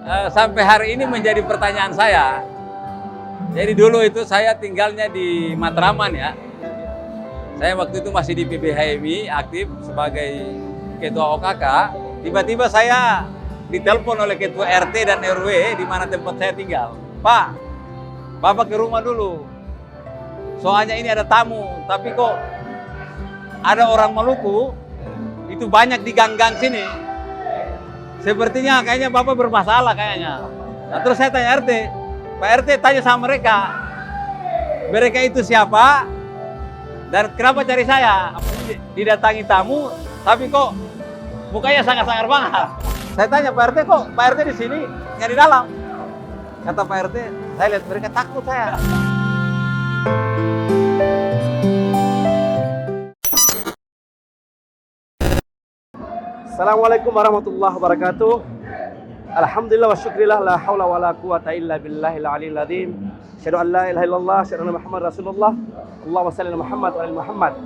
sampai hari ini menjadi pertanyaan saya. Jadi dulu itu saya tinggalnya di Matraman ya. Saya waktu itu masih di PBHMI aktif sebagai ketua OKK. Tiba-tiba saya ditelepon oleh ketua RT dan RW di mana tempat saya tinggal. Pak, Bapak ke rumah dulu. Soalnya ini ada tamu, tapi kok ada orang Maluku itu banyak di gang-gang sini. Sepertinya kayaknya Bapak bermasalah kayaknya. Nah, terus saya tanya RT, Pak RT tanya sama mereka. Mereka itu siapa? Dan kenapa cari saya? Didatangi tamu, tapi kok mukanya sangat-sangat banget. Saya tanya Pak RT, kok Pak RT di sini, nggak di dalam? Kata Pak RT, saya lihat mereka takut saya. Assalamualaikum warahmatullahi wabarakatuh. Alhamdulillah wa syukrillah la hawla wa la quwata illa billahil aliyil azim. Asyhadu an la ilaha illallah, asyhadu anna Muhammad Rasulullah. Allahumma shalli ala Muhammad wa ala Muhammad.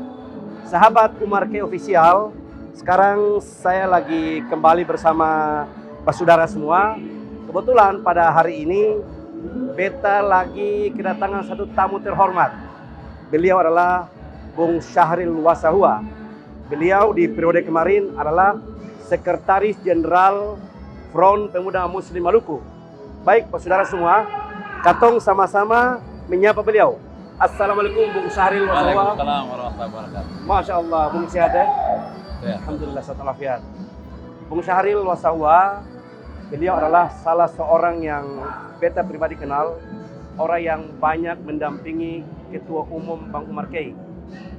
Sahabat Umar K Official, sekarang saya lagi kembali bersama saudara semua. Kebetulan pada hari ini beta lagi kedatangan satu tamu terhormat. Beliau adalah Bung Syahril Wasahua. Beliau di periode kemarin adalah Sekretaris Jenderal Front Pemuda Muslim Maluku. Baik, saudara semua, katong sama-sama menyapa beliau. Assalamualaikum Bung Syahril Wasahua. Waalaikumsalam warahmatullahi wabarakatuh. Masya Allah, Bung sehat ya? Ya. Alhamdulillah, sehat walafiat. Bung Syahril Wasahua, beliau adalah salah seorang yang beta pribadi kenal, orang yang banyak mendampingi Ketua Umum Bang Umar K.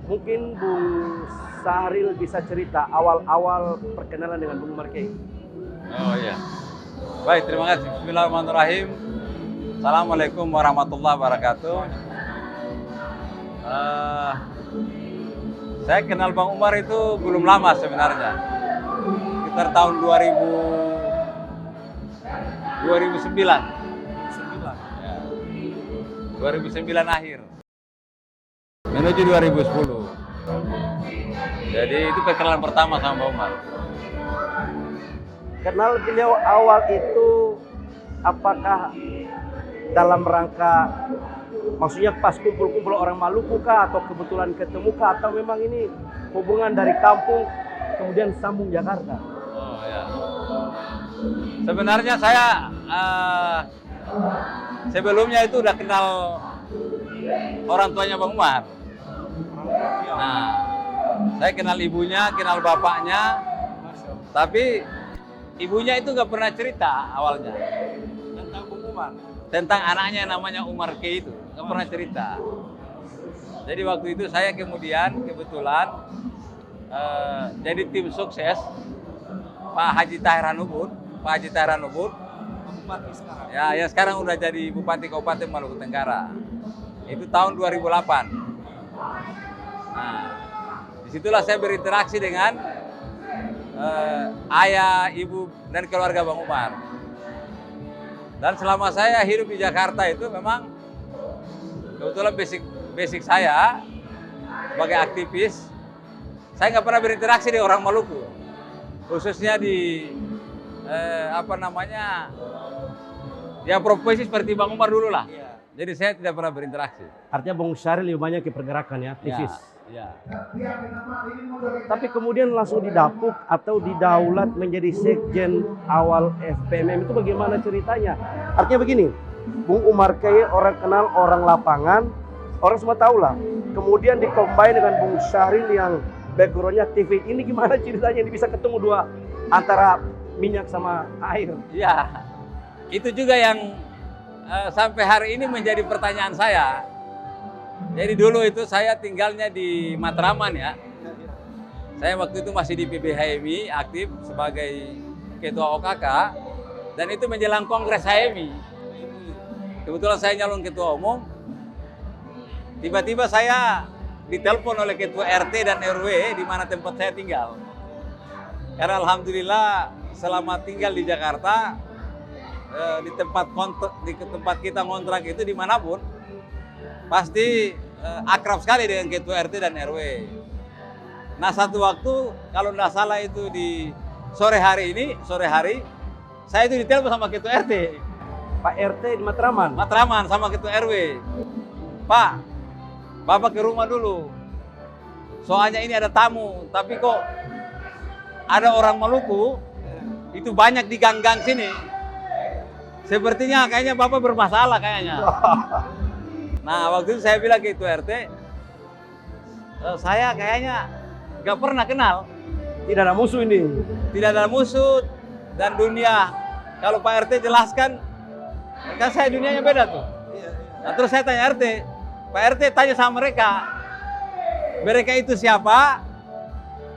Mungkin Bung Syahril bisa cerita awal-awal perkenalan dengan Bung Umar K. Oh iya. Baik, terima kasih. Bismillahirrahmanirrahim. Assalamualaikum warahmatullahi wabarakatuh. Saya kenal Bang Umar itu belum lama sebenarnya. Sekitar tahun 2009. Ya. 2009 akhir. Menuju 2010. Jadi itu perkenalan pertama sama Bang Umar. Kenal beliau awal itu apakah dalam rangka maksudnya pas kumpul-kumpul orang Maluku kah, atau kebetulan ketemu kah, atau memang ini hubungan dari kampung kemudian sambung Jakarta? Oh ya. Sebenarnya saya sebelumnya itu udah kenal orang tuanya Bang Umar. Nah, saya kenal ibunya, kenal bapaknya, tapi ibunya itu nggak pernah cerita awalnya Tentang Bung Umar? tentang anaknya namanya Umar K itu, nggak pernah cerita. Jadi waktu itu saya kemudian kebetulan jadi tim sukses Pak Haji Tahir Hanubud, Bupati sekarang. ya yang sekarang udah jadi Bupati Kabupaten Maluku Tenggara. Itu tahun 2008. Nah, disitulah saya berinteraksi dengan ayah, ibu, dan keluarga Bang Umar. Dan selama saya hidup di Jakarta itu memang kebetulan basic saya sebagai aktivis, saya nggak pernah berinteraksi dengan orang Maluku, khususnya di ya profesi seperti Bang Umar dulu lah. Iya. Jadi saya tidak pernah berinteraksi. Artinya Bung Syahril lebih banyak ke pergerakan ya, aktivis. Ya. Tapi kemudian langsung didapuk atau didaulat menjadi sekjen awal FPMM, itu bagaimana ceritanya? Artinya begini, Bung Umar K orang kenal, orang lapangan, orang semua tahu lah. Kemudian dikombin dengan Bung Syahril yang backgroundnya TV, ini gimana ceritanya ini bisa ketemu dua antara minyak sama air? Ya, itu juga yang sampai hari ini menjadi pertanyaan saya. Jadi dulu itu saya tinggalnya di Matraman ya. Saya waktu itu masih di PBHMI aktif sebagai ketua OKK, dan itu menjelang kongres HMI. Kebetulan saya nyalon ketua umum. Tiba-tiba saya ditelepon oleh ketua RT dan RW di mana tempat saya tinggal. Karena alhamdulillah selama tinggal di Jakarta, di tempat kita ngontrak itu dimanapun pasti akrab sekali dengan ketua RT dan RW. Nah, satu waktu kalau tidak salah itu di sore hari, saya itu ditelepon sama ketua RT. Pak RT di Matraman. Matraman sama ketua RW. Pak, Bapak ke rumah dulu. Soalnya ini ada tamu, tapi kok ada orang Maluku, itu banyak di gang-gang sini. Sepertinya kayaknya Bapak bermasalah kayaknya. Nah, waktu itu saya bilang ke ketua RT, saya kayaknya nggak pernah kenal. Tidak ada musuh ini. Tidak ada musuh dan dunia. Kalau Pak RT jelaskan, kan saya dunianya beda tuh. Nah, terus saya tanya RT, Pak RT tanya sama mereka itu siapa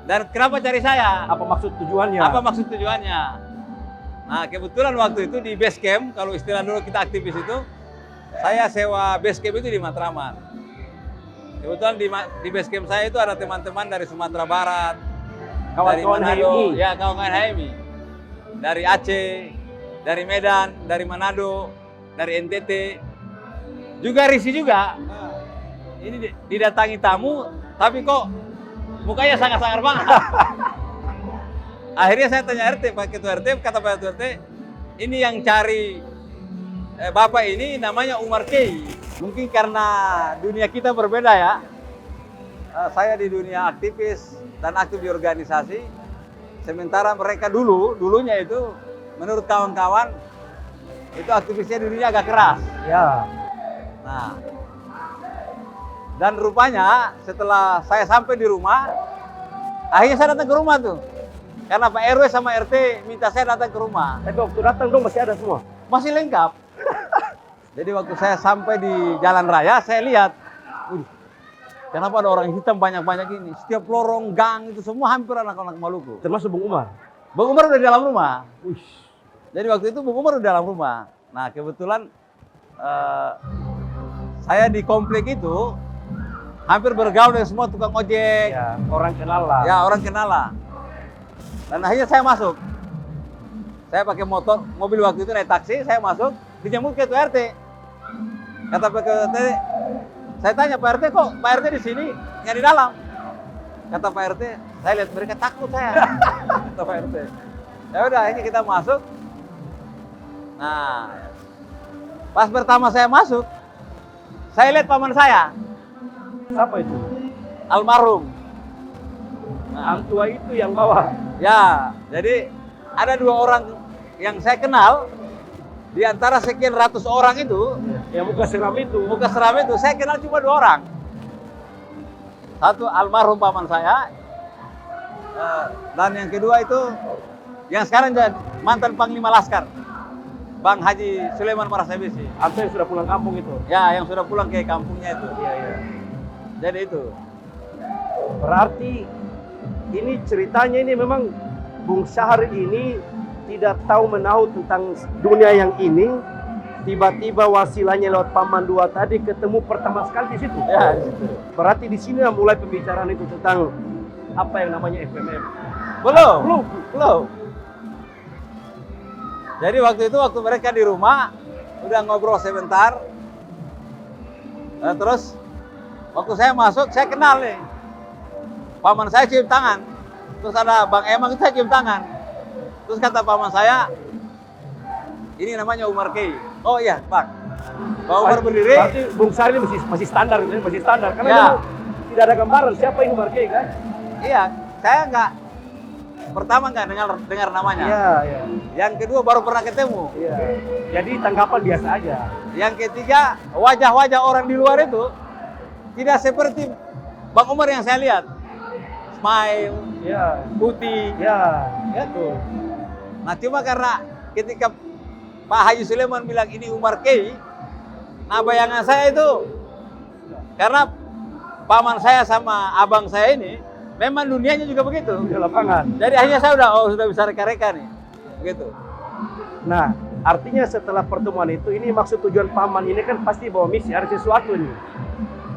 dan kenapa cari saya? Apa maksud tujuannya? Apa maksud tujuannya? Nah, kebetulan waktu itu di base camp, kalau istilah dulu kita aktivis itu, saya sewa base camp itu di Matraman. Kebetulan di base camp saya itu ada teman-teman dari Sumatera Barat, dari Kawan-kawan Manado, HMI. ya kawan-kawan HMI, dari Aceh, dari Medan, dari Manado, dari NTT, juga Risi juga. Ini didatangi tamu, tapi kok mukanya sangat-sangat banget. Akhirnya saya tanya RT, Pak Ketua RT, kata Pak Ketua RT, ini yang cari Bapak ini namanya Umar Key. Mungkin karena dunia kita berbeda ya. Saya di dunia aktivis dan aktif di organisasi. Sementara mereka dulunya itu menurut kawan-kawan itu aktivisnya dulunya agak keras. Ya. Nah, dan rupanya setelah saya sampai di rumah, akhirnya saya datang ke rumah tuh. Karena Pak RW sama RT minta saya datang ke rumah. Tapi waktu datang dong masih ada semua. Masih lengkap. Jadi waktu saya sampai di jalan raya, saya lihat, wih, kenapa ada orang hitam banyak-banyak ini? Setiap lorong gang itu semua hampir anak-anak Maluku. Termasuk Bung Umar. Bung Umar udah di dalam rumah. Wih. Jadi waktu itu Bung Umar udah di dalam rumah. Nah kebetulan saya di komplek itu hampir bergaul dengan semua tukang ojek. Ya, orang kenal lah. Ya orang kenal lah. Dan akhirnya saya masuk. Saya pakai mobil waktu itu naik taksi, saya masuk, dijemput ke Ketua RT. Kata Pak Ketua RT, saya tanya Pak RT kok Pak RT di sini, nggak di dalam. Kata Pak RT, saya lihat mereka takut saya. Kata Pak RT. Ya udah, akhirnya kita masuk. Nah, pas pertama saya masuk, saya lihat paman saya, Siapa itu? almarhum. Nah, Ang tua itu yang bawa. ya, jadi ada 2 orang yang saya kenal, di antara sekian ratus orang itu, Yang muka seram itu. muka seram itu, saya kenal cuma 2 orang. Satu almarhum paman saya, dan yang kedua itu, yang sekarang jadi mantan Panglima Laskar, Bang Haji Sulaiman Marasabisi. Atau yang sudah pulang kampung itu. Ya, yang sudah pulang ke kampungnya itu. Iya, iya. Jadi itu. Berarti ini ceritanya ini memang Bung Syahar ini tidak tahu menahu tentang dunia yang ini. Tiba-tiba wasilanya lewat Paman 2 tadi ketemu pertama sekali di situ. Ya, di situ. Berarti di sini mulai pembicaraan itu tentang apa yang namanya FMM. Belum. Jadi waktu itu waktu mereka di rumah udah ngobrol sebentar. Terus waktu saya masuk saya kenal nih. Paman saya cium tangan. Terus ada Bang Emang itu saya cium tangan. Terus kata paman saya, ini namanya Umar Key. Oh iya, Pak. Bang Umar berdiri. Berarti Bung Syahar ini masih standar, masih standar. Karena Ya. memang tidak ada gambaran siapa ini Umar Key kan? Iya, saya pertama nggak dengar namanya. Iya, iya. Yang kedua baru pernah ketemu. Iya. Jadi tanggapan biasa aja. Yang ketiga, wajah-wajah orang di luar itu tidak seperti Bang Umar yang saya lihat. Smile, Iya. putih, Iya. gitu. Nah cuma karena ketika Pak Haji Sulaiman bilang ini Umar Key, nah bayangan saya itu, karena paman saya sama abang saya ini, memang dunianya juga begitu. Di lapangan. Jadi akhirnya saya sudah bisa reka-reka nih, begitu. Nah, artinya setelah pertemuan itu, ini maksud tujuan Paman ini kan pasti bawa misi, ada sesuatu nih.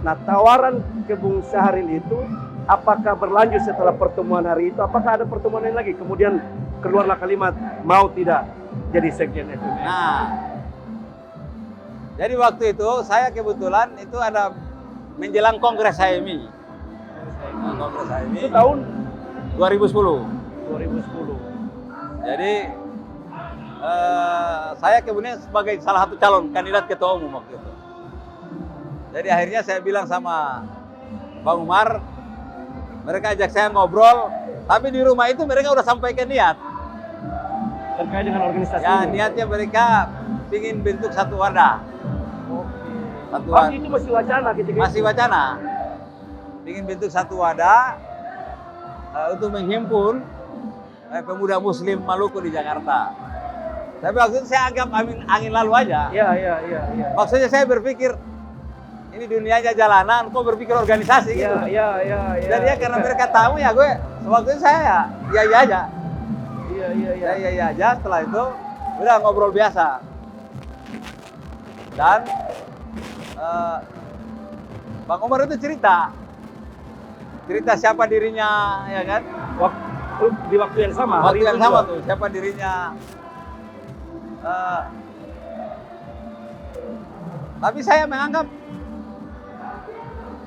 Nah, tawaran ke Bung Syahril itu, apakah berlanjut setelah pertemuan hari itu? Apakah ada pertemuan lain lagi? Kemudian keluarlah kalimat, mau tidak jadi sekjen FMM. Nah, jadi waktu itu saya kebetulan itu ada menjelang Kongres HMI. Nah, Kongres HMI Itu tahun 2010. 2010. Jadi saya kemudian sebagai salah satu calon kandidat ketua umum waktu itu. Jadi akhirnya saya bilang sama Bang Umar, mereka ajak saya ngobrol, tapi di rumah itu mereka udah sampaikan niat. Terkait dengan organisasi Ya, ini? niatnya mereka ingin bentuk satu wadah. Satu Waktu wadah. itu masih wacana ketika Masih itu? wacana. Ingin bentuk satu wadah untuk menghimpun pemuda muslim Maluku di Jakarta. Tapi waktu itu saya anggap angin lalu aja. Iya. Maksudnya saya berpikir, ini dunianya jalanan, kok berpikir organisasi gitu. Iya. Jadi ya karena mereka tahu ya gue, waktu itu saya ya aja. Ya aja, setelah itu udah ngobrol biasa. Dan Bang Umar itu cerita siapa dirinya, ya kan? Di waktu yang sama. Waktu hari yang itu sama juga. tuh, siapa dirinya. Tapi saya menganggap,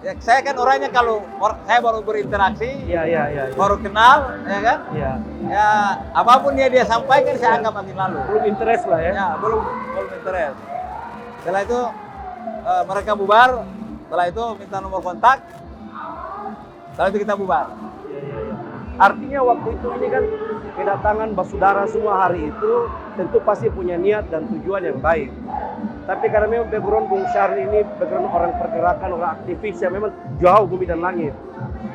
ya saya kan orangnya kalau saya baru berinteraksi, Iya. baru kenal, ya kan? Iya. Ya apapun dia sampaikan saya anggap angin lalu. Belum interest lah ya. Ya belum interest. Setelah itu mereka bubar. Setelah itu minta nomor kontak. Setelah itu kita bubar. Iya. Artinya waktu itu ini kan kedatangan basudara semua hari itu tentu pasti punya niat dan tujuan yang baik. Tapi karena memang background Bung Syahri ini background orang pergerakan, orang aktivis yang memang jauh bumi dan langit.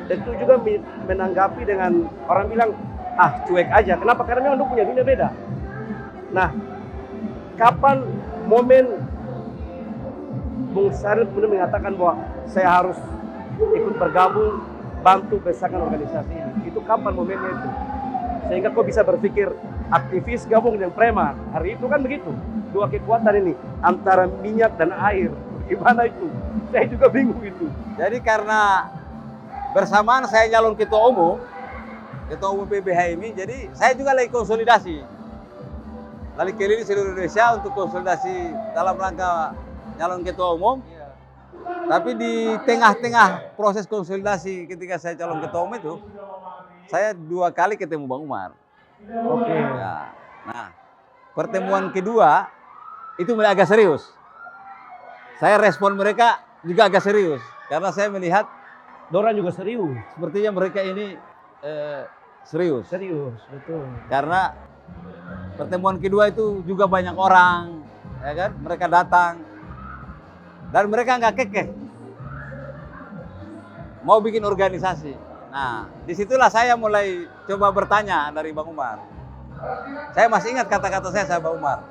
Tentu juga menanggapi dengan orang bilang, cuek aja. Kenapa? Karena memang dia punya dunia beda. Nah, kapan momen Bung Syahri kemudian mengatakan bahwa saya harus ikut bergabung, bantu besarkan organisasi ini? Itu kapan momennya itu? Sehingga kok bisa berpikir aktivis gabung dengan preman. Hari itu kan begitu. Dua kekuatan ini antara minyak dan air. Gimana itu? Saya juga bingung itu. Jadi karena bersamaan saya nyalon ketua umum PBHMI, jadi saya juga lagi konsolidasi. Lagi keliling seluruh Indonesia untuk konsolidasi dalam rangka nyalon ketua umum. Tapi di tengah-tengah proses konsolidasi ketika saya calon ketua umum itu, saya 2 kali ketemu Bang Umar. Oke. Ya. Nah, pertemuan kedua itu mulai agak serius. Saya respon mereka juga agak serius karena saya melihat Dorang juga serius. sepertinya mereka ini serius. Serius, betul. Karena pertemuan kedua itu juga banyak orang, ya kan? Mereka datang dan mereka nggak kekeh mau bikin organisasi. Nah, disitulah saya mulai coba bertanya dari Bang Umar. Saya masih ingat kata-kata saya sama Bang Umar.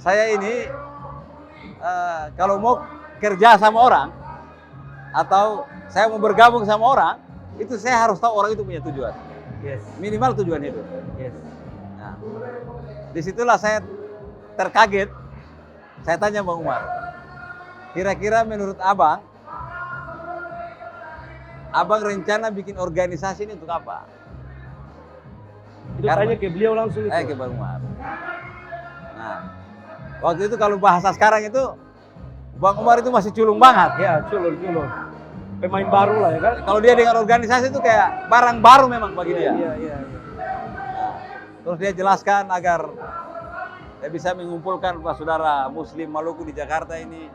Saya ini kalau mau kerja sama orang atau saya mau bergabung sama orang, itu saya harus tahu orang itu punya tujuan. Yes. Minimal tujuan hidup. Yes. Nah, disitulah saya terkaget. Saya tanya Bang Umar, kira-kira menurut Abang rencana bikin organisasi ini untuk apa? Itu tanya ke beliau langsung itu. Ke Bang Umar. Nah, waktu itu kalau bahasa sekarang itu, Bang Umar itu masih culung banget. Ya, culun. Pemain baru lah ya kan? Kalau dia dengan organisasi itu kayak barang baru memang bagi dia. Iya. Terus dia jelaskan agar dia bisa mengumpulkan saudara Muslim Maluku di Jakarta ini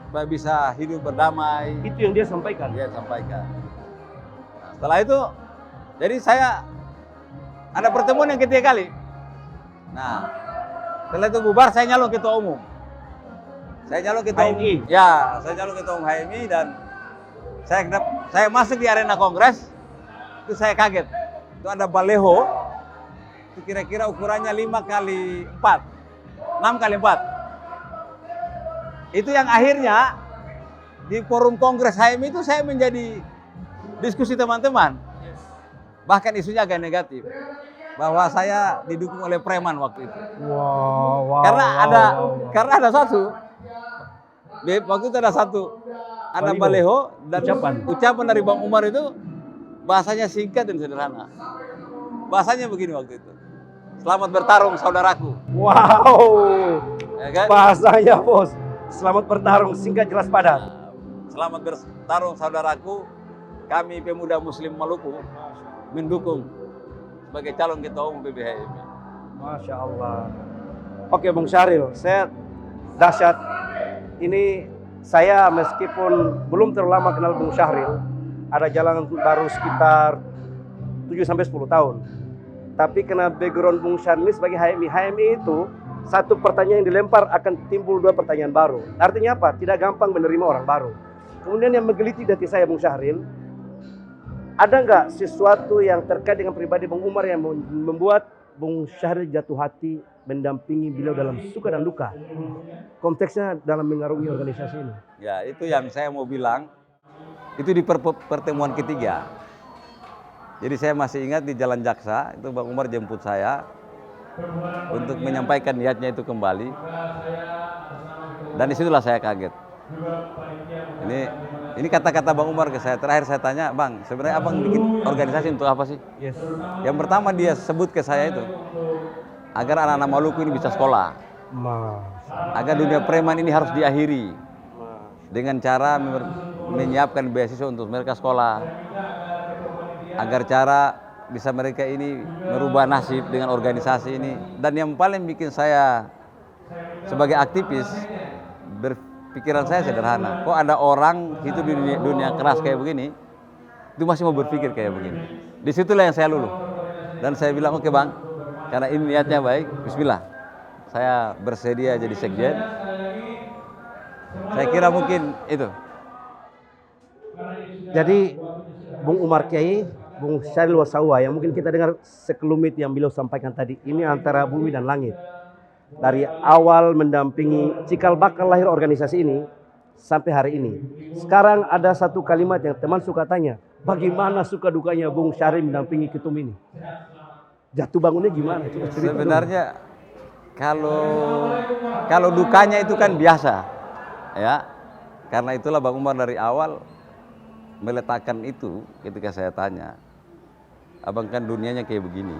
supaya bisa hidup berdamai. Itu yang dia sampaikan. Dia sampaikan. Nah, setelah itu, jadi saya ada pertemuan yang ketiga kali. Nah, setelah itu bubar, saya nyalon ketua umum. Saya nyalon ketua umum. HMI? Ya, saya nyalon ketua umum HMI dan saya masuk di arena kongres, itu saya kaget. Itu ada baleho, itu kira-kira ukurannya 5x4, 6x4. Itu yang akhirnya di forum kongres HMI itu saya menjadi diskusi teman-teman. Bahkan isunya agak negatif. Bahwa saya didukung oleh preman waktu itu. Wow. Karena ada satu. Waktu itu ada baleho dan ucapan dari Bang Umar itu bahasanya singkat dan sederhana. Bahasanya begini waktu itu. Selamat bertarung saudaraku. Wow. Ya kan? Bahasanya bos. Selamat bertarung, singkat jelas padat. Selamat bertarung saudaraku. Kami pemuda Muslim Maluku mendukung sebagai calon ketua umum PBHMI. Masya Allah. Oke Bung Syahril, saya dahsyat. Ini saya meskipun belum terlalu lama kenal Bung Syahril, ada jalan baru sekitar 7 sampai 10 tahun. Tapi karena background Bung Syahril ini sebagai HMI, HMI itu satu pertanyaan yang dilempar akan timbul 2 pertanyaan baru. Artinya apa? Tidak gampang menerima orang baru. Kemudian yang menggeliti di hati saya Bung Syahril, ada nggak sesuatu yang terkait dengan pribadi Bung Umar yang membuat Bung Syahril jatuh hati mendampingi beliau dalam suka dan duka? Konteksnya dalam mengarungi organisasi ini. Ya, itu yang saya mau bilang. Itu di pertemuan ketiga. Jadi saya masih ingat di Jalan Jaksa, itu Bang Umar jemput saya untuk menyampaikan niatnya itu kembali. Dan disitulah saya kaget. Ini kata-kata Bang Umar ke saya. Terakhir saya tanya, Bang, sebenarnya Abang bikin organisasi untuk apa sih? Yes. Yang pertama dia sebut ke saya itu, agar anak-anak Maluku ini bisa sekolah. Agar dunia preman ini harus diakhiri. Dengan cara menyiapkan beasiswa untuk mereka sekolah. Agar cara bisa mereka ini merubah nasib dengan organisasi ini. Dan yang paling bikin saya sebagai aktivis, pikiran saya sederhana. Kok ada orang hidup di dunia keras kayak begini, itu masih mau berpikir kayak begini. Disitulah yang saya luluh. Dan saya bilang, oke Bang, karena ini niatnya baik, bismillah. Saya bersedia jadi sekjen. Saya kira mungkin itu. Jadi Bung Umar Kiai, Bung Syahril Wasawa yang mungkin kita dengar sekelumit yang beliau sampaikan tadi, ini antara bumi dan langit. Dari awal mendampingi cikal bakal lahir organisasi ini sampai hari ini. Sekarang ada satu kalimat yang teman suka tanya, bagaimana suka dukanya Bung Syahril mendampingi ketum ini? Jatuh bangunnya gimana? Sebenarnya kalau dukanya itu kan biasa, ya. Karena itulah Bang Umar dari awal meletakkan itu ketika saya tanya, Abang kan dunianya kayak begini.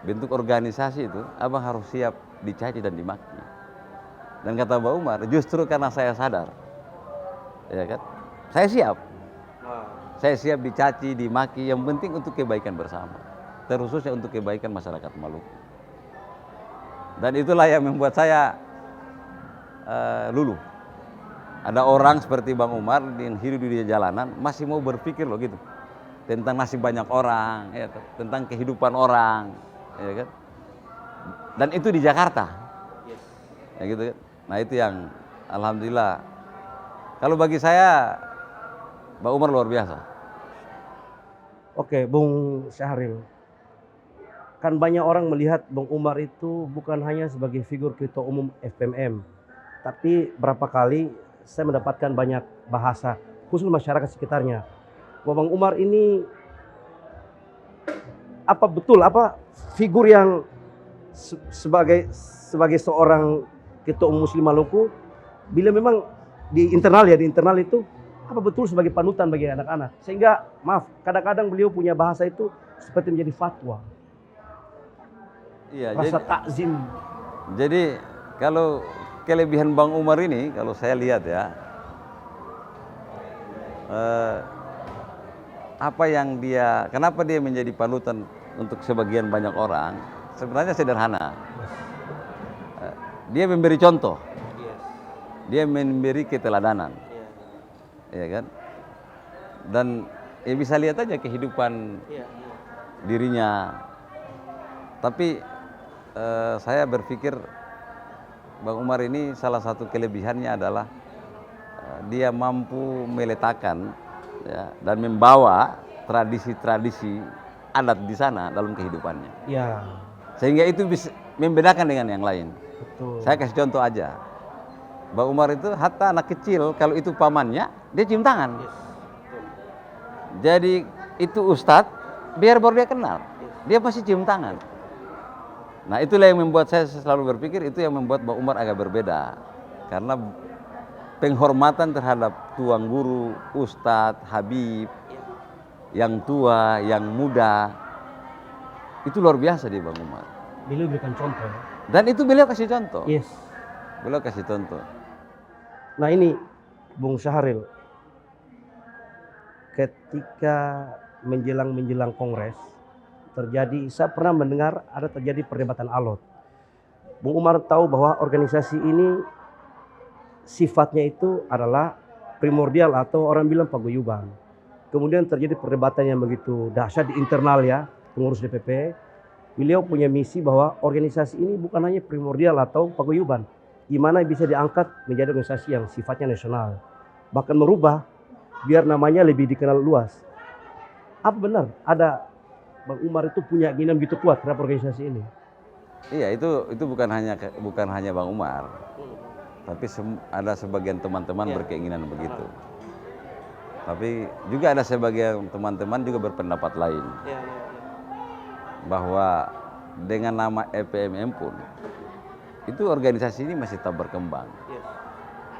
Bentuk organisasi itu, Abang harus siap dicaci dan dimaki. Dan kata Bang Umar, justru karena saya sadar, ya kan, saya siap. Saya siap dicaci, dimaki, yang penting untuk kebaikan bersama. Terkhususnya untuk kebaikan masyarakat Maluku. Dan itulah yang membuat saya luluh. Ada orang seperti Bang Umar yang hidup di jalanan masih mau berpikir loh gitu. Tentang nasib banyak orang, ya, tentang kehidupan orang, ya kan. Dan itu di Jakarta. Ya gitu kan. Nah itu yang alhamdulillah. Kalau bagi saya Bang Umar luar biasa. Oke, Bung Syahril. Kan banyak orang melihat Bung Umar itu bukan hanya sebagai figur ketua umum FPMM, tapi berapa kali saya mendapatkan banyak bahasa khusus masyarakat sekitarnya. Bahwa Bang Umar ini apa betul figur yang sebagai seorang ketua umum Muslim Maluku, bila memang di internal itu apa betul sebagai panutan bagi anak-anak, sehingga maaf kadang-kadang beliau punya bahasa itu seperti menjadi fatwa. Iya, rasa takzim. Jadi kalau kelebihan Bang Umar ini, kalau saya lihat ya, kenapa dia menjadi panutan untuk sebagian banyak orang, sebenarnya sederhana. Dia memberi contoh, dia memberi keteladanan, ya kan? Dan ya bisa lihat aja kehidupan dirinya. Tapi saya berpikir Bang Umar ini salah satu kelebihannya adalah dia mampu meletakkan ya, dan membawa tradisi-tradisi adat di sana dalam kehidupannya. Ya. Sehingga itu bisa membedakan dengan yang lain. Betul. Saya kasih contoh aja. Bang Umar itu hatta anak kecil kalau itu pamannya dia cium tangan. Jadi itu ustadz biar baru dia kenal. Dia pasti cium tangan. Nah itulah yang membuat saya selalu berpikir itu yang membuat Bang Umar agak berbeda. Karena penghormatan terhadap tuang guru, ustadz, habib, yang tua, yang muda, itu luar biasa di Bang Umar. Beliau berikan contoh. Dan itu beliau kasih contoh. Yes. Beliau kasih contoh. Nah ini Bung Syahril, ketika menjelang kongres saya pernah mendengar ada terjadi perdebatan alot. Bung Umar tahu bahwa organisasi ini sifatnya itu adalah primordial atau orang bilang paguyuban. Kemudian terjadi perdebatan yang begitu dahsyat di internal ya, pengurus DPP. Beliau punya misi bahwa organisasi ini bukan hanya primordial atau paguyuban, gimana bisa diangkat menjadi organisasi yang sifatnya nasional. Bahkan merubah biar namanya lebih dikenal luas. Apa benar ada Bang Umar itu punya keinginan gitu kuat terhadap organisasi ini? Iya, itu bukan hanya Bang Umar, tapi ada sebagian teman-teman berkeinginan begitu. Tapi juga ada sebagian teman-teman juga berpendapat lain. Bahwa dengan nama EPMM pun itu organisasi ini masih tetap berkembang.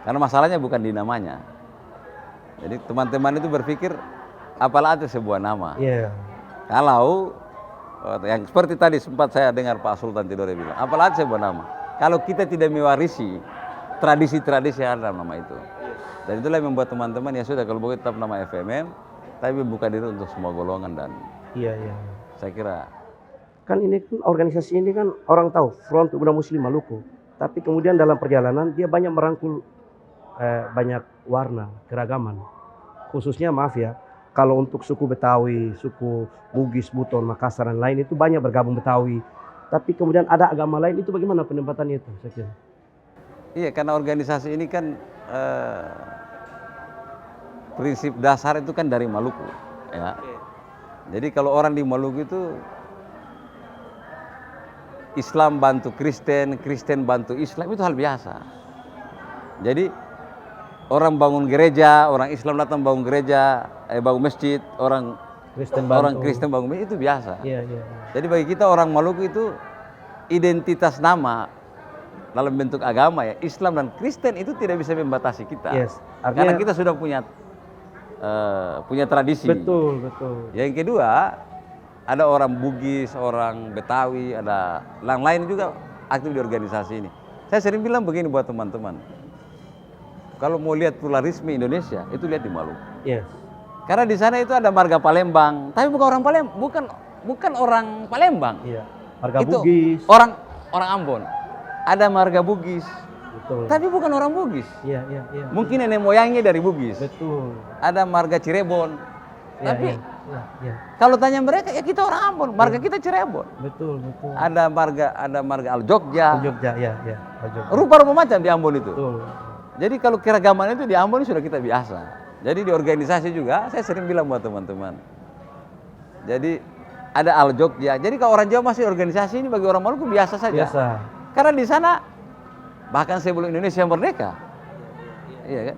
Karena masalahnya bukan di namanya. Jadi teman-teman itu berpikir apalah itu sebuah nama. Kalau yang seperti tadi sempat saya dengar Pak Sultan Tidore bilang, apalah itu sebuah nama. Kalau kita tidak mewarisi tradisi-tradisi yang ada dalam nama itu. Dan itulah yang membuat teman-teman ya sudah kalau begitu tetap nama FMM, tapi buka diri untuk semua golongan dan saya kira kan ini kan organisasi ini kan orang tahu Front Pemuda Muslim Maluku, tapi kemudian dalam perjalanan dia banyak merangkul banyak warna keragaman, khususnya maaf ya kalau untuk suku Betawi, suku Bugis, Buton, Makassar dan lain itu banyak bergabung Betawi, tapi kemudian ada agama lain itu bagaimana penempatannya itu? Saya kira. Iya, karena organisasi ini kan prinsip dasar itu kan dari Maluku, ya. Jadi kalau orang di Maluku itu Islam bantu Kristen, Kristen bantu Islam itu hal biasa. Jadi orang bangun gereja, orang Islam datang bangun gereja, bangun masjid, orang Kristen bangun masjid itu biasa. Jadi bagi kita orang Maluku itu identitas nama dalam bentuk agama ya, Islam dan Kristen itu tidak bisa membatasi kita. Karena kita sudah punya tradisi. Betul. Yang kedua, ada orang Bugis, orang Betawi, ada yang lain juga aktif di organisasi ini. Saya sering bilang begini buat teman-teman. Kalau mau lihat pluralisme Indonesia, itu lihat di Maluku. Karena di sana itu ada marga Palembang, tapi bukan orang Palembang, bukan orang Palembang. Marga itu Bugis. Orang Ambon. Ada marga Bugis. Tapi bukan orang Bugis. Mungkin nenek moyangnya dari Bugis. Ada marga Cirebon. Tapi kalau tanya mereka ya kita orang Ambon, marga kita Cirebon. Betul. Ada marga Al Jogja. Rupa-rupa macam di Ambon itu. Jadi kalau keragaman itu di Ambon sudah kita biasa. Jadi di organisasi juga saya sering bilang buat teman-teman. Jadi ada Al Jogja. Jadi kalau orang Jawa masih organisasi ini bagi orang Maluku biasa saja. Karena di sana bahkan sebelum Indonesia merdeka. Iya kan?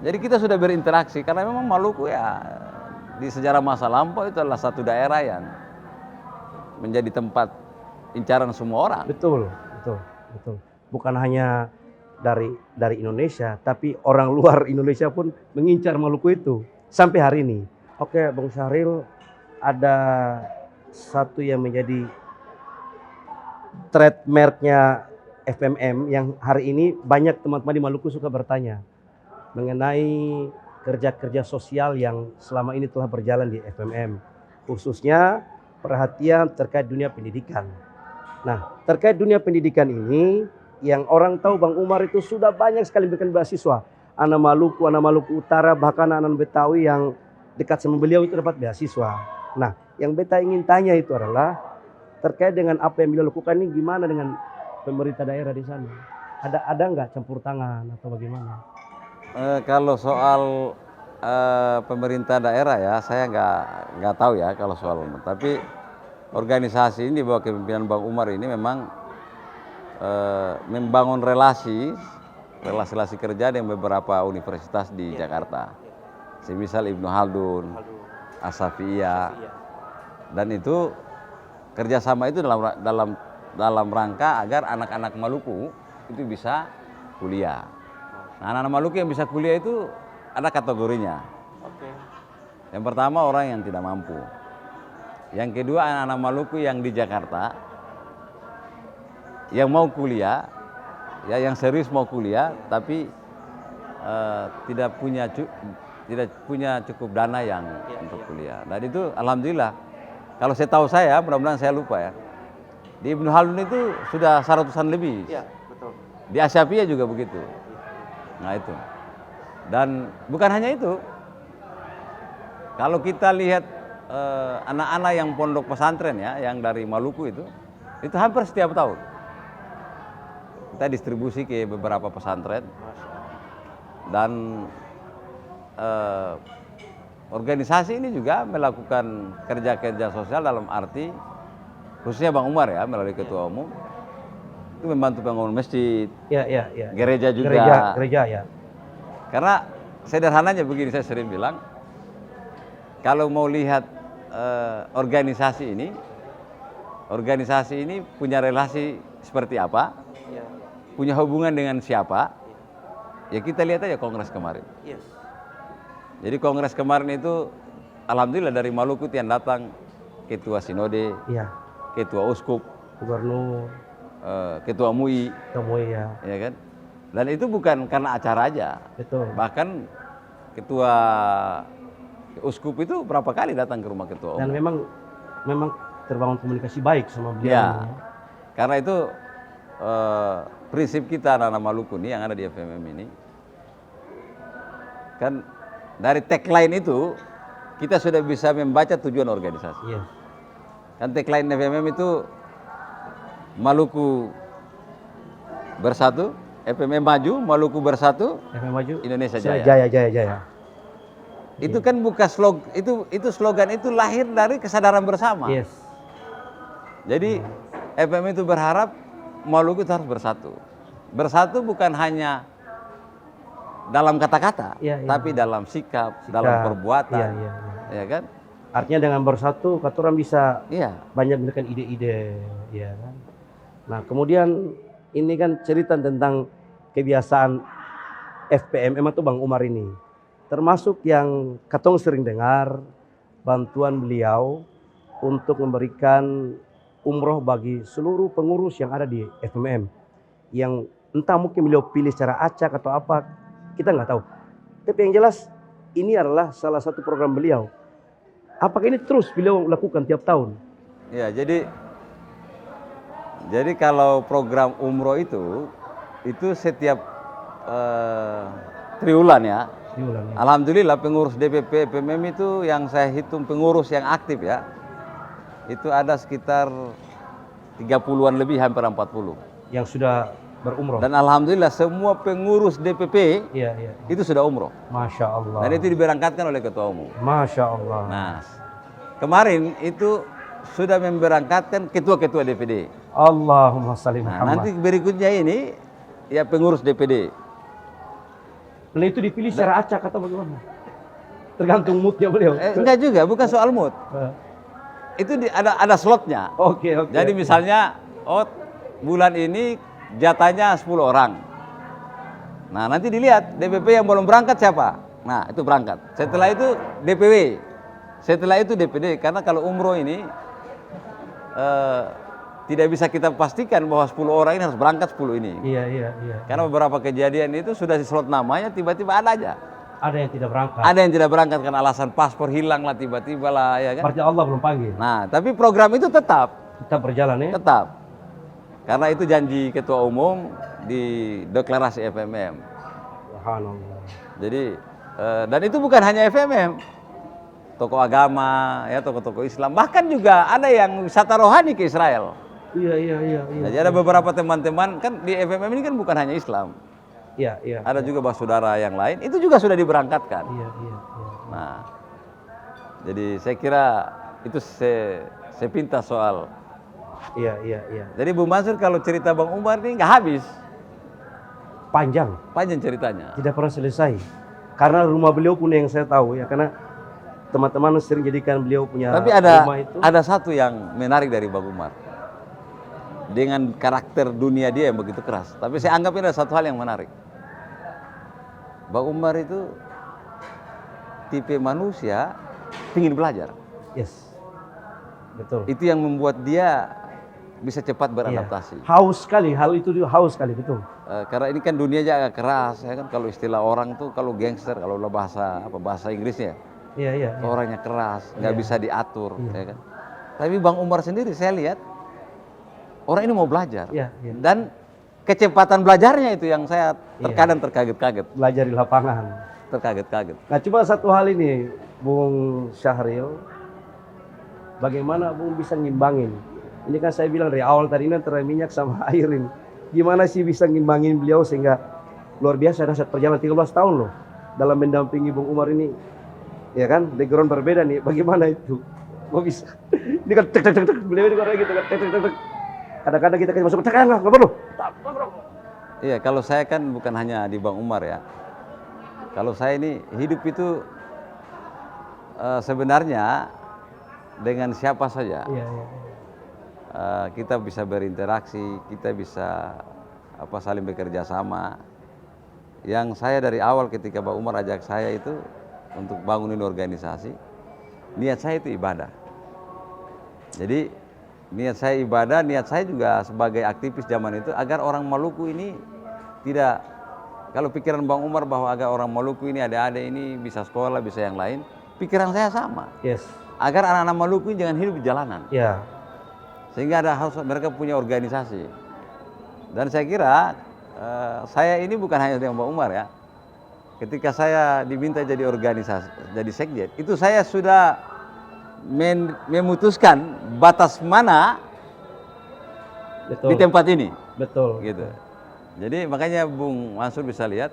Jadi kita sudah berinteraksi karena memang Maluku ya di sejarah masa lampau itu adalah satu daerah yang menjadi tempat incaran semua orang. Betul. Bukan hanya dari Indonesia, tapi orang luar Indonesia pun mengincar Maluku itu sampai hari ini. Oke, Bang Syahril, ada satu yang menjadi trademarknya FMM yang hari ini banyak teman-teman di Maluku suka bertanya mengenai kerja-kerja sosial yang selama ini telah berjalan di FMM, khususnya perhatian terkait dunia pendidikan. Nah, terkait dunia pendidikan ini, yang orang tahu Bang Umar itu sudah banyak sekali berikan beasiswa. Anak Maluku Utara, bahkan anak Betawi yang dekat sama beliau itu dapat beasiswa. Nah, yang beta ingin tanya itu adalah terkait dengan apa yang beliau lakukan ini gimana dengan pemerintah daerah di sana? Ada nggak campur tangan atau bagaimana? Kalau soal pemerintah daerah ya, saya nggak tahu ya kalau soal umum. Tapi organisasi ini di bawah kepemimpinan Bang Umar ini memang membangun relasi kerja dengan beberapa universitas di Jakarta. Semisal Ibnu Haldun, Asafiyah, dan itu kerjasama itu dalam rangka agar anak-anak Maluku itu bisa kuliah. Nah, anak-anak Maluku yang bisa kuliah itu ada kategorinya. Yang pertama orang yang tidak mampu. Yang kedua anak-anak Maluku yang di Jakarta yang mau kuliah, ya yang serius mau kuliah, tapi tidak punya cukup dana yang untuk kuliah. Dan itu alhamdulillah Kalau saya tahu saya, mudah-mudahan saya lupa ya. Di Ibnu Haldun itu sudah 100-an lebih. Iya, betul. Di Asyafiyah juga begitu. Nah itu. Dan bukan hanya itu. Kalau kita lihat anak-anak yang pondok pesantren ya, yang dari Maluku itu hampir setiap tahun. Kita distribusi ke beberapa pesantren. Dan organisasi ini juga melakukan kerja-kerja sosial dalam arti khususnya Bang Umar ya melalui ketua umum itu membantu bangun masjid, Iya. gereja juga. Gereja ya. Karena sederhananya begini saya sering bilang, kalau mau lihat organisasi ini punya relasi seperti apa, punya hubungan dengan siapa, ya kita lihat aja kongres kemarin. Yes. Jadi kongres kemarin itu alhamdulillah dari Maluku yang datang ketua sinode, Iya. ketua uskup, Gubernur, ketua MUI, ya. ya kan? Dan itu bukan karena acara aja. Betul. Bahkan ketua uskup itu berapa kali datang ke rumah ketua umum. Dan memang terbangun komunikasi baik sama beliau. Ya. Karena itu prinsip kita anak-anak Maluku nih yang ada di FMM ini kan dari tagline itu kita sudah bisa membaca tujuan organisasi. Iya. Kan tagline FMM itu Maluku bersatu, FMM maju, Maluku bersatu, FMM maju. Indonesia jaya. Jaya. Itu kan bukan slogan, itu slogan itu lahir dari kesadaran bersama. Yes. Jadi FMM itu berharap Maluku itu harus bersatu. Bersatu bukan hanya dalam kata-kata, tapi dalam sikap, dalam perbuatan, ya kan? Artinya dengan bersatu, kata orang bisa banyak memberikan ide-ide, ya kan? Nah, kemudian ini kan cerita tentang kebiasaan FPMM atau Bang Umar ini, termasuk yang katong sering dengar bantuan beliau untuk memberikan umroh bagi seluruh pengurus yang ada di FMM, yang entah mungkin beliau pilih secara acak atau apa, kita nggak tahu. Tapi yang jelas ini adalah salah satu program beliau. Apakah ini terus beliau lakukan tiap tahun? Ya, jadi kalau program umroh itu setiap triwulan ya. Alhamdulillah pengurus DPP FMM itu yang saya hitung pengurus yang aktif ya, itu ada sekitar 30-an lebih, hampir 40. Yang sudah berumroh. Dan alhamdulillah semua pengurus DPP itu sudah umroh. Masya Allah. Dan itu diberangkatkan oleh ketua umum. Masya Allah. Nah, kemarin itu sudah memberangkatkan ketua-ketua DPD. Allahumma salli Muhammad. Nanti berikutnya ini ya pengurus DPD. Dan itu dipilih secara acak atau bagaimana? Tergantung moodnya beliau. Enggak juga, bukan soal mood. Itu ada slotnya. Oke. Jadi misalnya, bulan ini jatahnya 10 orang. Nah, nanti dilihat DPP yang belum berangkat siapa. Nah, itu berangkat. Setelah itu DPW. Setelah itu DPD. Karena kalau umroh ini tidak bisa kita pastikan bahwa 10 orang ini harus berangkat 10 ini. Iya. Karena beberapa kejadian itu sudah di slot namanya, tiba-tiba ada aja. Ada yang tidak berangkat. Ada yang tidak berangkat karena alasan paspor hilang lah, tiba-tiba lah, ya kan. Berarti Allah belum panggil. Nah, tapi program itu tetap berjalan ya. Tetap. Karena itu janji ketua umum di deklarasi FMM. Subhanallah. Jadi dan itu bukan hanya FMM, tokoh agama, ya tokoh-tokoh Islam, bahkan juga ada yang wisata rohani ke Israel. Iya. Jadi ada beberapa teman-teman kan di FMM ini kan bukan hanya Islam. Iya. Ada juga saudara yang lain, itu juga sudah diberangkatkan. Iya. Nah, jadi saya kira itu saya pinta soal. Iya. Jadi Bu Mansur kalau cerita Bang Umar ini nggak habis. Panjang ceritanya. Tidak pernah selesai. Karena rumah beliau pun yang saya tahu ya, karena teman-teman sering jadikan beliau punya Tapi rumah itu. ada satu yang menarik dari Bang Umar. Dengan karakter dunia dia yang begitu keras. Tapi saya anggap ini ada satu hal yang menarik. Bang Umar itu tipe manusia ingin belajar. Yes. Betul. Itu yang membuat dia bisa cepat beradaptasi. Haus sekali, hal itu dia haus sekali, betul. Karena ini kan dunianya agak keras, ya kan. Kalau istilah orang tuh, kalau gangster, kalau bahasa Inggrisnya, Iya. orangnya keras, nggak bisa diatur, ya kan. Tapi Bang Umar sendiri saya lihat orang ini mau belajar. Iya, iya. Dan kecepatan belajarnya itu yang saya terkadang terkaget-kaget. Belajar di lapangan. Terkaget-kaget. Nah, cuma satu hal ini, Bung Syahril, bagaimana Bung bisa ngimbangin? Ini kan saya bilang dari awal tadi ini antara minyak sama air ini. Gimana sih bisa ngimbangin beliau sehingga luar biasa dan saat perjalanan 13 tahun loh dalam mendampingi Bung Umar ini. Ya kan, background berbeda nih. Bagaimana itu? Kok bisa? Ini kan tek tek tek tek, beliau ini kan gitu kan tek tek tek tek. Kadang-kadang kita kasih masuk tek enggak perlu. Iya, kalau saya kan bukan hanya di Bang Umar ya. Kalau saya ini hidup itu sebenarnya dengan siapa saja. Iya, iya. Kita bisa berinteraksi, kita bisa saling bekerja sama. Yang saya dari awal ketika Bang Umar ajak saya itu untuk bangunin organisasi, niat saya itu ibadah. Jadi niat saya ibadah, niat saya juga sebagai aktivis zaman itu agar orang Maluku ini tidak, kalau pikiran Bang Umar bahwa agar orang Maluku ini adik-adik ini bisa sekolah, bisa yang lain, pikiran saya sama. Yes. Agar anak-anak Maluku ini jangan hidup di jalanan. Ya. Sehingga harus mereka punya organisasi. Dan saya kira saya ini bukan hanya dengan Bang Umar ya. Ketika saya diminta jadi organisasi, jadi sekjen, itu saya sudah memutuskan batas mana Betul. di tempat ini. Betul. Gitu. Jadi makanya Bung Mansur bisa lihat,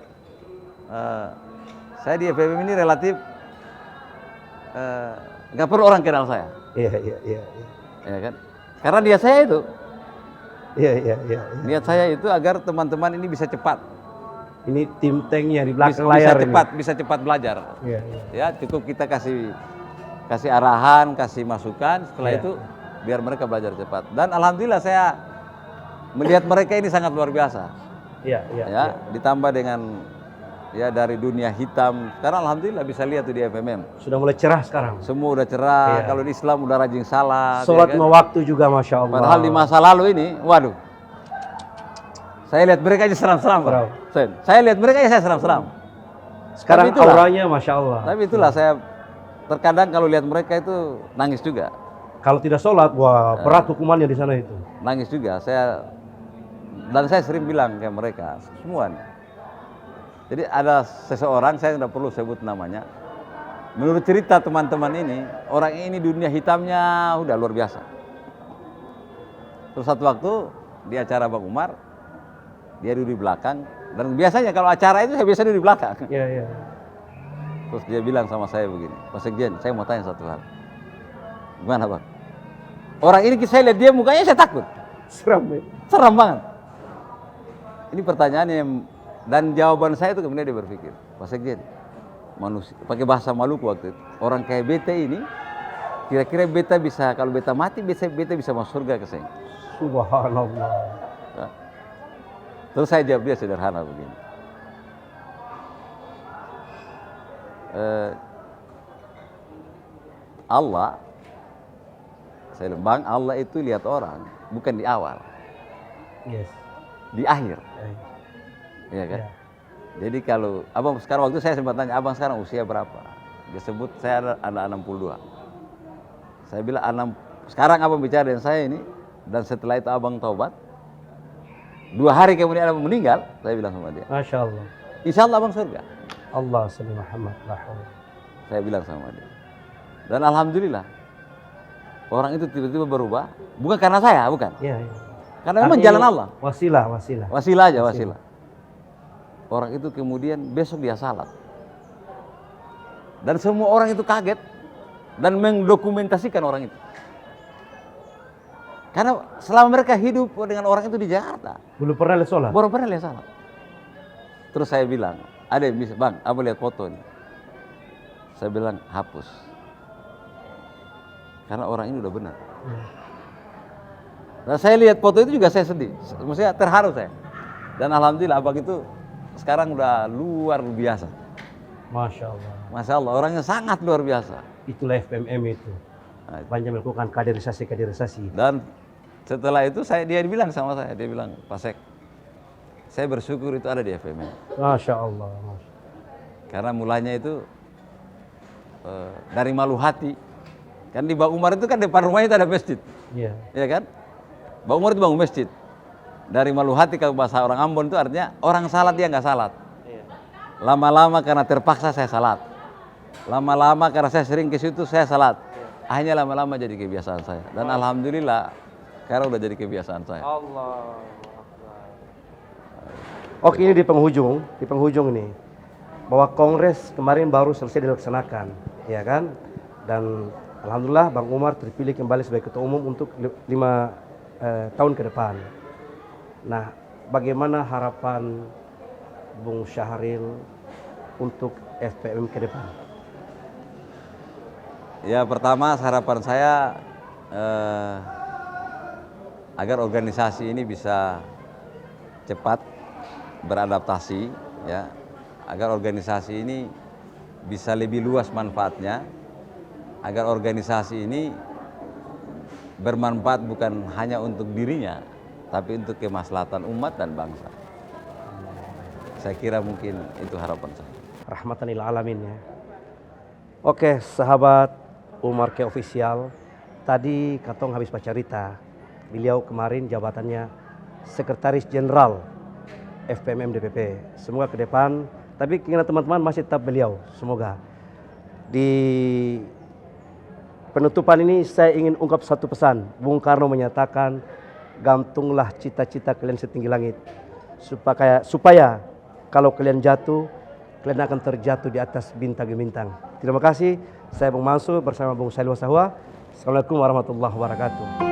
saya di FPM ini relatif nggak perlu orang kenal saya. Iya, iya, iya. Ya kan? Karena niat saya itu, Iya, iya, iya. niat saya itu agar teman-teman ini bisa cepat. Ini tim tanknya di belakang Bisa layar cepat, ini. bisa cepat belajar. Iya, iya. Ya, cukup kita kasih arahan, kasih masukan, setelah Iya. itu biar mereka belajar cepat. Dan alhamdulillah saya melihat mereka ini sangat luar biasa. Iya, iya. Ya, ditambah dengan ya dari dunia hitam. Sekarang alhamdulillah bisa lihat tuh di FMM. Sudah mulai cerah sekarang. Semua udah cerah, Iya. kalau di Islam udah rajin salat. Sholat ya kan? lima waktu juga, Masya Allah. Padahal di masa lalu ini, waduh. Saya lihat mereka aja seram-seram, Pak. Seram. Saya lihat mereka aja saya seram-seram. Sekarang Tapi itulah- auranya Masya Allah. Tapi itulah saya terkadang kalau lihat mereka itu nangis juga. Kalau tidak sholat, wah berat hukumannya di sana itu. Nangis juga. Dan saya sering bilang ke mereka semua nih. Jadi ada seseorang, saya tidak perlu sebut namanya. Menurut cerita teman-teman ini, orang ini dunia hitamnya udah luar biasa. Terus satu waktu di acara Bang Umar, dia duduk di belakang. Dan biasanya kalau acara itu saya biasa duduk di belakang. Iya, iya. Terus dia bilang sama saya begini, Pak Sekjen, saya mau tanya satu hal. Gimana Bang? Orang ini saya lihat dia mukanya saya takut. Seram ya. Seram banget. Ini pertanyaan yang, dan jawaban saya itu kemudian dia berpikir, Pak Sekjen, manusia, pakai bahasa Maluku waktu itu, orang kayak beta ini, kira-kira beta bisa, kalau beta mati, beta bisa masuk surga ke sini. Subhanallah. Nah, terus saya jawab dia sederhana begini. Allah, saya bilang, Bang, Allah itu lihat orang bukan di awal, Yes. di akhir, Eh, ya kan? Ya. Jadi kalau abang sekarang, waktu saya sempat tanya, abang sekarang usia berapa? Dia sebut saya ada 62. Saya bilang, sekarang abang bicara dengan saya ini, dan setelah itu abang taubat, 2 hari kemudian abang meninggal, saya bilang sama dia, Masya Allah. insya Allah abang surga. Allah salli Muhammad. La haula. Saya bilang sama dia. Dan alhamdulillah, orang itu tiba-tiba berubah, bukan karena saya, bukan. Iya, iya. Karena memang Artinya jalan Allah. Wasilah, wasilah. Wasilah aja, wasilah. Orang itu kemudian besok dia salat. Dan semua orang itu kaget dan mendokumentasikan orang itu. Karena selama mereka hidup dengan orang itu di Jakarta, Belum pernah lihat sholat. baru pernah lihat salat. Terus saya bilang, ada yang bisa, Bang, abang lihat foto ini. Saya bilang, hapus. Karena orang ini udah benar. Nah, saya lihat foto itu juga saya sedih. Maksudnya terharu saya. Dan alhamdulillah abang itu sekarang udah luar biasa. Masya Allah. Masya Allah, orangnya sangat luar biasa. Itulah FMM itu. Nah, Banyak melakukan kaderisasi. dan setelah itu dia bilang sama saya, dia bilang, Pak Sek, saya bersyukur itu ada di FMM. Masya Allah. Karena mulanya itu dari malu hati, Kan di Bang Umar itu kan depan rumahnya itu ada masjid. Iya. Ya kan? Bang Umar itu bangun masjid. Dari Maluhati kalau bahasa orang Ambon itu artinya orang salat dia nggak salat. Iya. Lama-lama karena terpaksa saya salat. Lama-lama karena saya sering ke situ saya salat. Akhirnya lama-lama jadi kebiasaan saya. Dan alhamdulillah sekarang udah jadi kebiasaan saya. Allah. Oke, ini di penghujung ini. Bahwa kongres kemarin baru selesai dilaksanakan, ya kan? Dan alhamdulillah Bang Umar terpilih kembali sebagai ketua umum untuk 5 tahun ke depan. Nah, bagaimana harapan Bung Syahril untuk FPM ke depan? Ya pertama harapan saya agar organisasi ini bisa cepat beradaptasi, ya, agar organisasi ini bisa lebih luas manfaatnya, agar organisasi ini bermanfaat bukan hanya untuk dirinya, tapi untuk kemaslahatan umat dan bangsa. Saya kira mungkin itu harapan saya. Rahmatan lil alamin ya. Oke, sahabat Umar Ke Official, tadi Katong habis bercerita, beliau kemarin jabatannya Sekretaris Jenderal FPMM DPP. Semoga ke depan, tapi keinginan teman-teman masih tetap beliau, semoga. Di penutupan ini saya ingin ungkap satu pesan. Bung Karno menyatakan, gantunglah cita-cita kalian setinggi langit, supaya kalau kalian jatuh, kalian akan terjatuh di atas bintang-bintang. Terima kasih. Saya Bung Mansur bersama Bung Salih Wasahwa. Assalamualaikum warahmatullahi wabarakatuh.